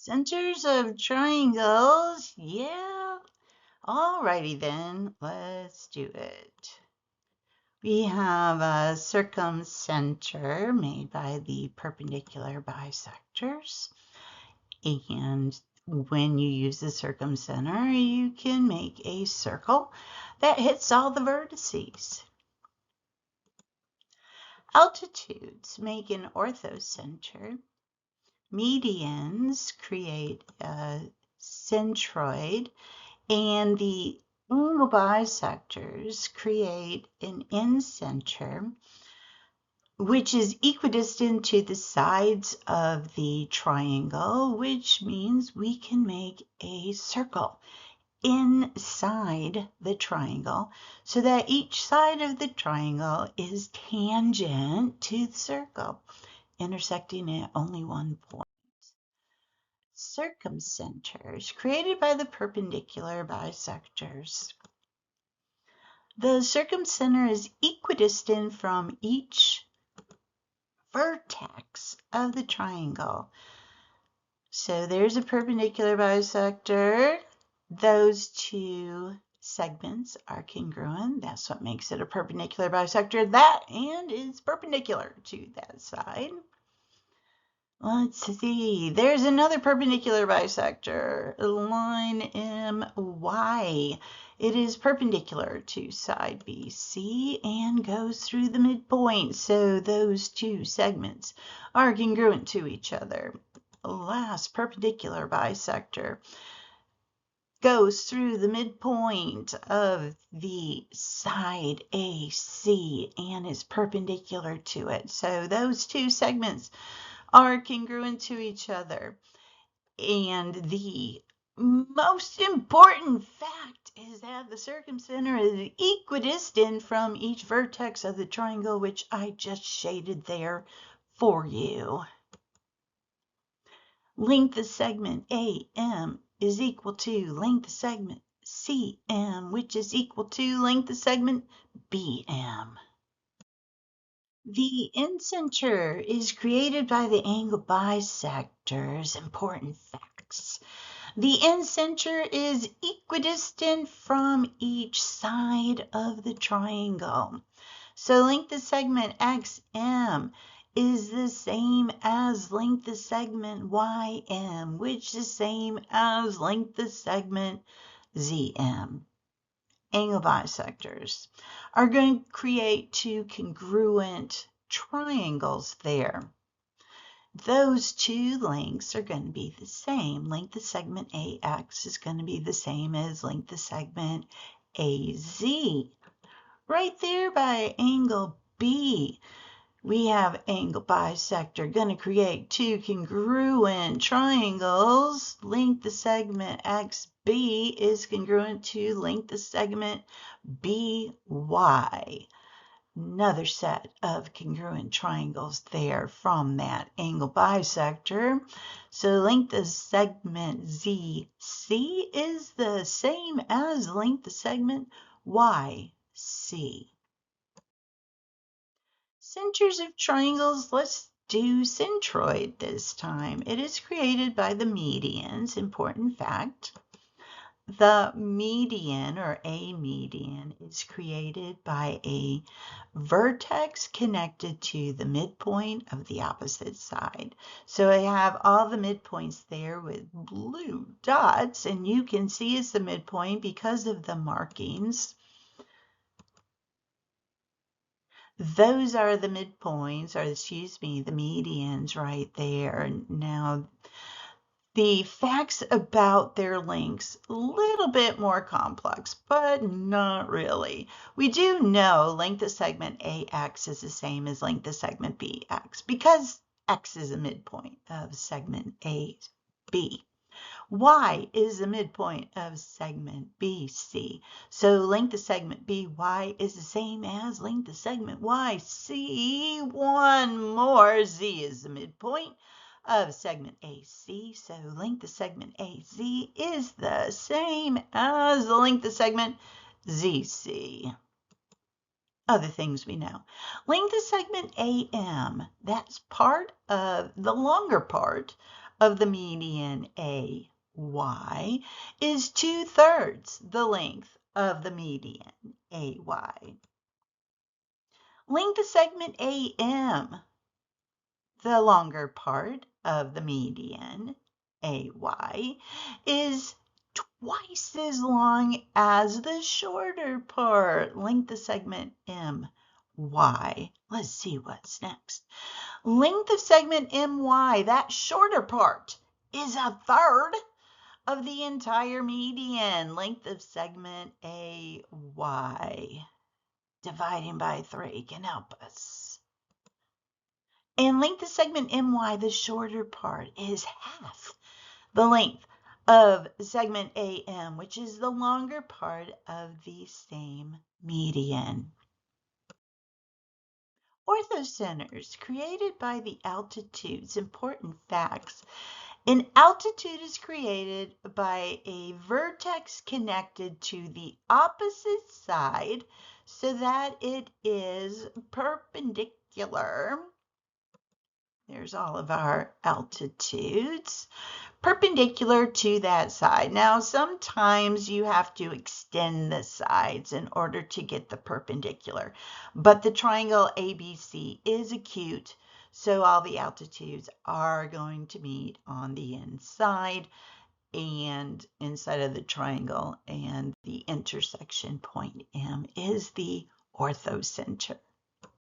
Centers of triangles, yeah. Alrighty then, let's do it. We have a circumcenter made by the perpendicular bisectors. And when you use the circumcenter, you can make a circle that hits all the vertices. Altitudes make an orthocenter. Medians create a centroid, and the angle bisectors create an incenter, which is equidistant to the sides of the triangle, which means we can make a circle inside the triangle so that each side of the triangle is tangent to the circle, intersecting at only one point. Circumcenters created by the perpendicular bisectors. The circumcenter is equidistant from each vertex of the triangle. So there's a perpendicular bisector. Those two segments are congruent. That's what makes it a perpendicular bisector. That and is perpendicular to that side. Let's see, there's another perpendicular bisector, line MY. It is perpendicular to side BC and goes through the midpoint, so those two segments are congruent to each other. Last perpendicular bisector goes through the midpoint of the side AC and is perpendicular to it, so those two segments are congruent to each other. And the most important fact is that the circumcenter is equidistant from each vertex of the triangle, which I just shaded there for you. Length of segment AM is equal to length of segment CM, which is equal to length of segment BM. The incenter is created by the angle bisectors. Important facts. The incenter is equidistant from each side of the triangle. So length of segment XM is the same as length of segment YM, which is the same as length of segment ZM. Angle bisectors are going to create two congruent triangles there. Those two lengths are going to be the same. Length of segment AX is going to be the same as length of segment AZ. Right there by angle B, we have angle bisector going to create two congruent triangles. Length of segment XB is congruent to length of segment BY. Another set of congruent triangles there from that angle bisector. So length of segment ZC is the same as length of segment YC. Centers of triangles, let's do centroid this time. It is created by the medians, important fact. The median or a median is created by a vertex connected to the midpoint of the opposite side. So I have all the midpoints there with blue dots, and you can see it's the midpoint because of the markings. Those are the midpoints, or excuse me, the medians right there. Now, the facts about their lengths, a little bit more complex, but not really. We do know length of segment AX is the same as length of segment BX because X is a midpoint of segment AB. Y is the midpoint of segment BC. So length of segment BY is the same as length of segment YC. One more, Z is the midpoint of segment AC. So length of segment AZ is the same as the length of segment ZC. Other things we know. Length of segment AM, that's part of the longer part of the median AY is 2/3 the length of the median AY. Length of segment AM, the longer part of the median AY, is twice as long as the shorter part. Length of segment MY. Let's see what's next. Length of segment MY, that shorter part, is 1/3 of the entire median. Length of segment AY. Dividing by 3 can help us. And length of segment MY, the shorter part, is half the length of segment AM, which is the longer part of the same median. Orthocenters created by the altitudes. Important facts. An altitude is created by a vertex connected to the opposite side so that it is perpendicular. There's all of our altitudes. Perpendicular to that side. Now, sometimes you have to extend the sides in order to get the perpendicular, but the triangle ABC is acute, so all the altitudes are going to meet on the inside and inside of the triangle, and the intersection point M is the orthocenter.